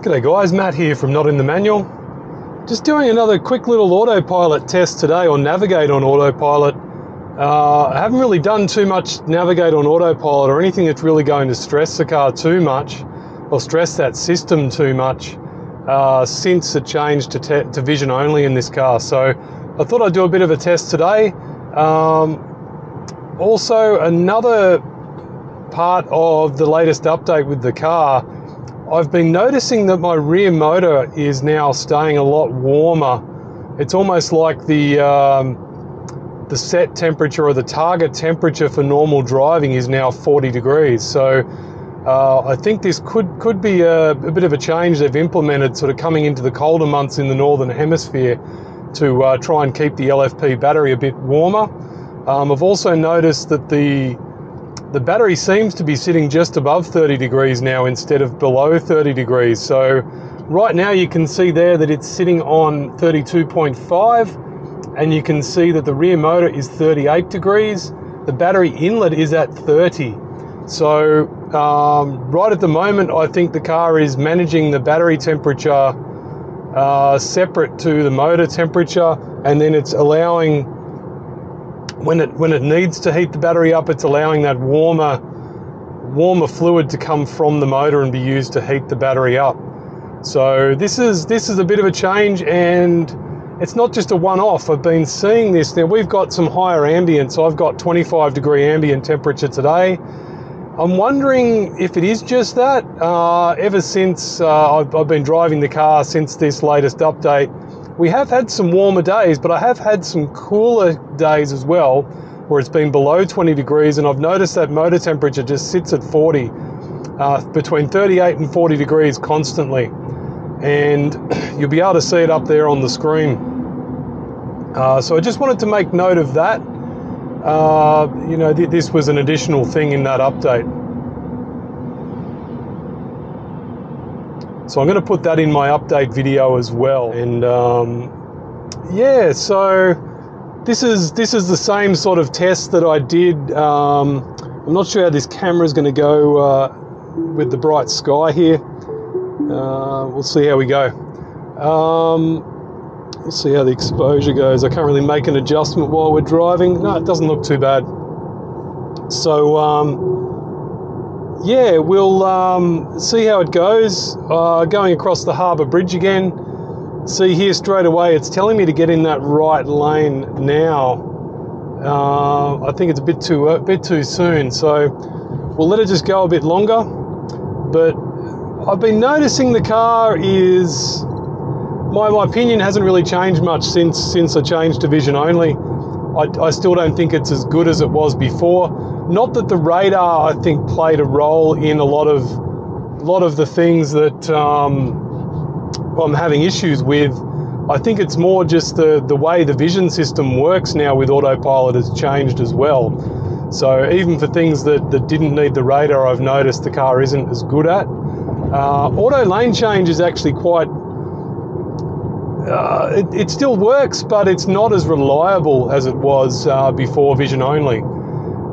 G'day guys, Matt here from Not in the Manual. Just doing another quick little autopilot test today, or navigate on autopilot. I haven't really done too much navigate on autopilot or anything that's really going to stress the car too much, or stress that system too much, since it changed to vision only in this car. So I thought I'd do a bit of a test today. Also, another part of the latest update with the car, I've been noticing that my rear motor is now staying a lot warmer. It's almost like the set temperature, or the target temperature for normal driving, is now 40 degrees. So I think this could be a bit of a change they've implemented, sort of coming into the colder months in the northern hemisphere, to try and keep the LFP battery a bit warmer. I've also noticed that the battery seems to be sitting just above 30 degrees now instead of below 30 degrees. So right now you can see there that it's sitting on 32.5, and you can see that the rear motor is 38 degrees. The battery inlet is at 30. So right at the moment, I think the car is managing the battery temperature separate to the motor temperature, and then it's allowing, when it needs to heat the battery up, it's allowing that warmer fluid to come from the motor and be used to heat the battery up. So this is a bit of a change, and it's not just a one-off. I've been seeing this. Now we've got some higher ambience. I've got 25 degree ambient temperature today. I'm wondering if it is just that. Ever since I've been driving the car since this latest update, we have had some warmer days, but I have had some cooler days as well, where it's been below 20 degrees, and I've noticed that motor temperature just sits at 40, between 38 and 40 degrees constantly. And you'll be able to see it up there on the screen. So I just wanted to make note of that. You know, this was an additional thing in that update. So I'm going to put that in my update video as well. And yeah, so this is the same sort of test that I did. I'm not sure how this camera is going to go with the bright sky here. We'll see how we go. We'll see how the exposure goes. I can't really make an adjustment while we're driving. No, it doesn't look too bad. So yeah, we'll see how it goes. Going across the Harbour Bridge again. See here straight away, it's telling me to get in that right lane now. I think it's a bit too soon, so we'll let it just go a bit longer. But I've been noticing the car is, my opinion hasn't really changed much since I changed to vision only. I still don't think it's as good as it was before. Not that the radar, I think, played a role in a lot of the things that I'm having issues with. I think it's more just the way the vision system works now with autopilot has changed as well. So even for things that didn't need the radar, I've noticed the car isn't as good at. Auto lane change is actually quite, it still works, but it's not as reliable as it was before vision only.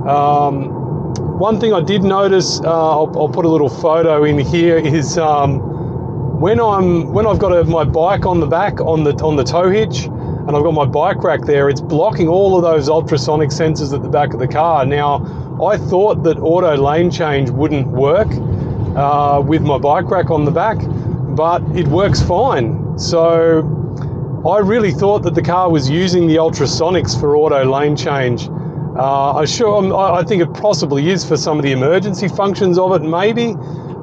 One thing I did notice, I'll put a little photo in here, is when I've got my bike on the back on the tow hitch, and I've got my bike rack there, it's blocking all of those ultrasonic sensors at the back of the car. Now, I thought that auto lane change wouldn't work with my bike rack on the back, but it works fine. So I really thought that the car was using the ultrasonics for auto lane change. I think it possibly is for some of the emergency functions of it, maybe,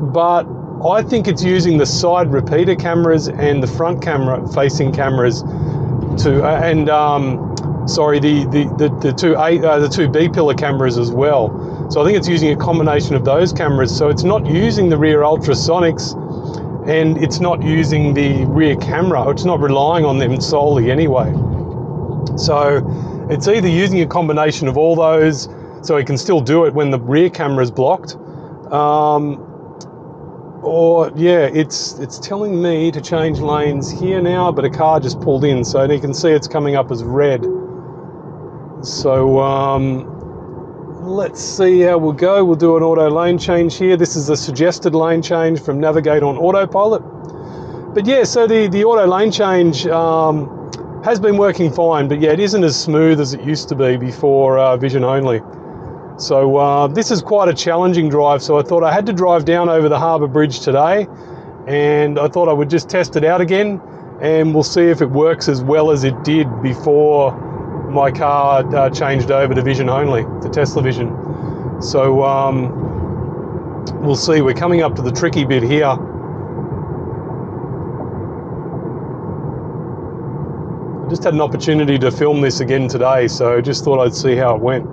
but I think it's using the side repeater cameras and the front camera facing cameras to, sorry, the two B pillar cameras as well. So I think it's using a combination of those cameras. So it's not using the rear ultrasonics, and it's not using the rear camera. It's not relying on them solely anyway. So it's either using a combination of all those, so it can still do it when the rear camera is blocked, or yeah, it's telling me to change lanes here now, but a car just pulled in, so you can see it's coming up as red. So let's see how we'll go. We'll do an auto lane change here. This is the suggested lane change from Navigate on Autopilot. But yeah, so the auto lane change has been working fine, but yeah, it isn't as smooth as it used to be before vision only. So this is quite a challenging drive, so I thought I had to drive down over the Harbour Bridge today, and I thought I would just test it out again, and we'll see if it works as well as it did before my car changed over to vision only, to Tesla Vision. So we'll see. We're coming up to the tricky bit here. I just had an opportunity to film this again today, so just thought I'd see how it went.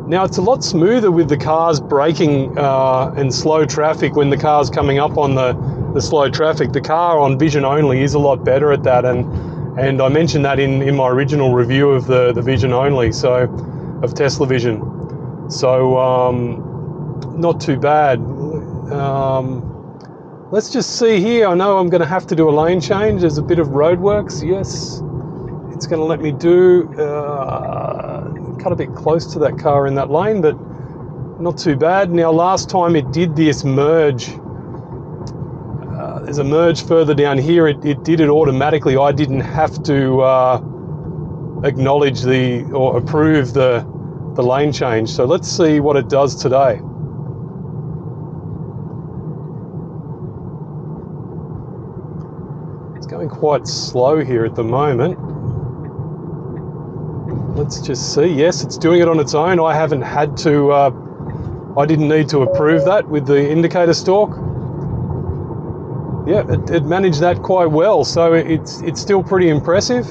Now it's a lot smoother with the cars braking and slow traffic when the car's coming up on the slow traffic. The car on vision only is a lot better at that, and I mentioned that in my original review of the vision only, so of Tesla Vision. So not too bad. Let's just see here. I know I'm going to have to do a lane change. There's a bit of roadworks. Yes, it's going to let me do cut a bit close to that car in that lane, but not too bad. Now last time it did this merge, there's a merge further down here. It did it automatically. I didn't have to acknowledge or approve the lane change. So let's see what it does today. It's going quite slow here at the moment. Let's just see. Yes, it's doing it on its own. I haven't had to, I didn't need to approve that with the indicator stalk. Yeah, it managed that quite well, so it's still pretty impressive.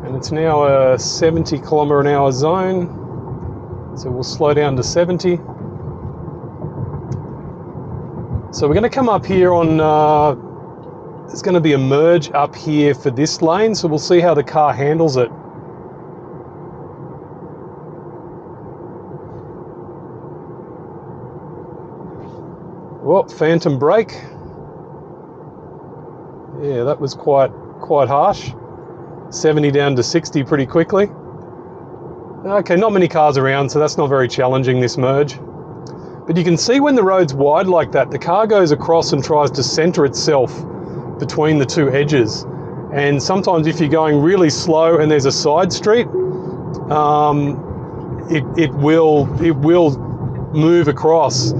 And it's now a 70 km/h zone, so we'll slow down to 70. So we're going to come up here on, there's going to be a merge up here for this lane, so we'll see how the car handles it. Whoop, phantom brake. Yeah, that was quite harsh. 70 down to 60 pretty quickly. Okay, not many cars around, so that's not very challenging, this merge. But you can see when the road's wide like that, the car goes across and tries to center itself between the two edges. And sometimes if you're going really slow and there's a side street, it will move across,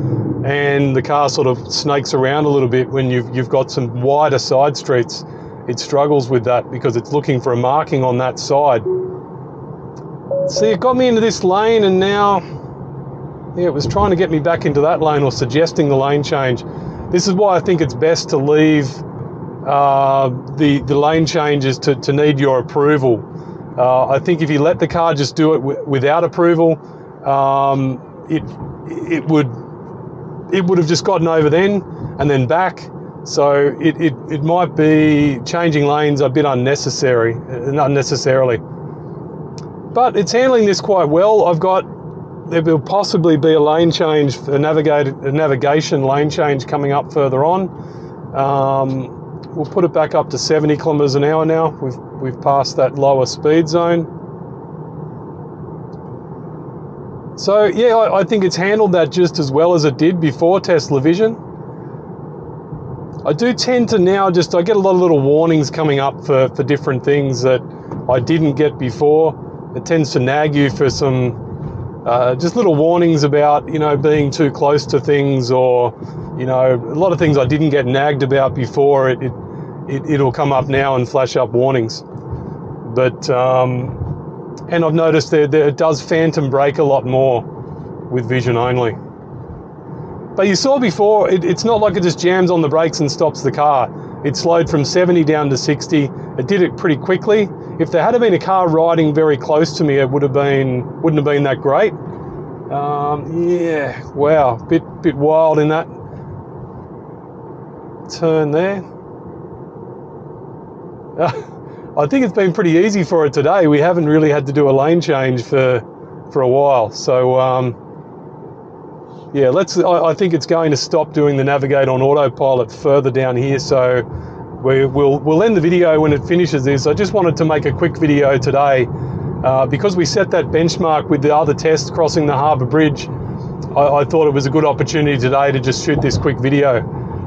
and the car sort of snakes around a little bit when you've got some wider side streets. It struggles with that because it's looking for a marking on that side. See, it got me into this lane, and now, yeah, it was trying to get me back into that lane or suggesting the lane change. This is why I think it's best to leave the lane changes to need your approval. I think if you let the car just do it without approval, it would have just gotten over then and then back. So it might be changing lanes a bit unnecessarily. But it's handling this quite well. There will possibly be a lane change, a navigation lane change coming up further on. We'll put it back up to 70 km/h now. We've passed that lower speed zone. So yeah, I think it's handled that just as well as it did before Tesla Vision. I do tend to now I get a lot of little warnings coming up for different things that I didn't get before. It tends to nag you for some just little warnings about, being too close to things, or, a lot of things I didn't get nagged about before. It'll come up now and flash up warnings. But, and I've noticed that it does phantom brake a lot more with vision only. But you saw before, it's not like it just jams on the brakes and stops the car. It slowed from 70 down to 60. It did it pretty quickly. If there had been a car riding very close to me, it wouldn't have been that great. Yeah, wow, bit wild in that turn there. I think it's been pretty easy for it today. We haven't really had to do a lane change for a while. So yeah, I think it's going to stop doing the navigate on autopilot further down here. So we'll end the video when it finishes this. I just wanted to make a quick video today because we set that benchmark with the other test crossing the Harbour Bridge, I thought it was a good opportunity today to just shoot this quick video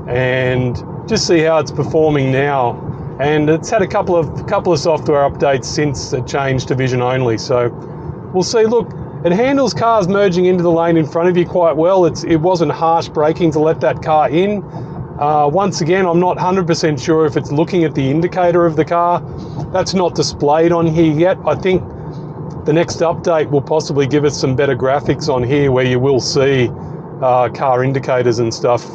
and just see how it's performing now. And it's had a couple of software updates since it changed to vision only, so we'll see. Look, it handles cars merging into the lane in front of you quite well. It wasn't harsh braking to let that car in. Once again, I'm not 100% sure if it's looking at the indicator of the car. That's not displayed on here yet. I think the next update will possibly give us some better graphics on here where you will see car indicators and stuff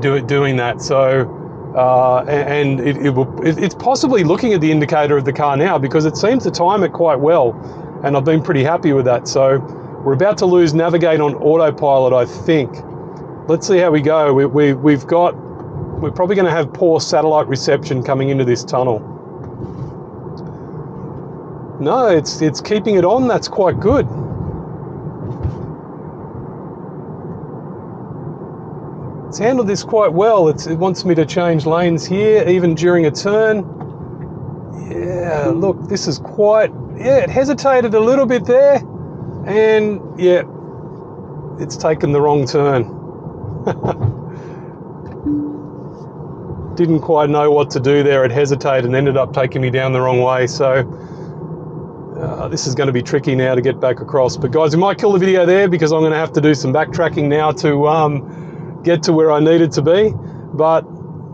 doing that. So and it's possibly looking at the indicator of the car now, because it seems to time it quite well, and I've been pretty happy with that. So we're about to lose navigate on autopilot, I think. Let's see how we go. We're probably going to have poor satellite reception coming into this tunnel. No, it's keeping it on. That's quite good. It's handled this quite well. It wants me to change lanes here, even during a turn. Yeah, look, this is quite... Yeah, it hesitated a little bit there, and yeah, it's taken the wrong turn. Didn't quite know what to do there. It hesitated and ended up taking me down the wrong way. So this is going to be tricky now to get back across. But guys, we might kill the video there because I'm going to have to do some backtracking now to get to where I needed to be. But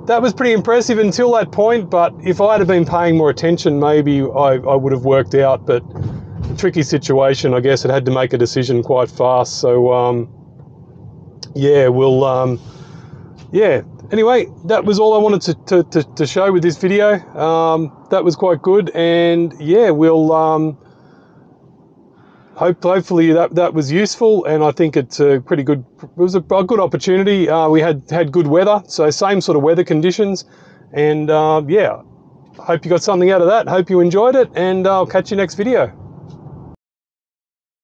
that was pretty impressive until that point. But if I had been paying more attention, maybe I would have worked out. But a tricky situation, I guess. It had to make a decision quite fast. So yeah, we'll yeah. Anyway, that was all I wanted to show with this video. That was quite good, and yeah, we'll hopefully that was useful, and I think it's a pretty good. It was a good opportunity. We had good weather, so same sort of weather conditions, and yeah, hope you got something out of that. Hope you enjoyed it, and I'll catch you next video.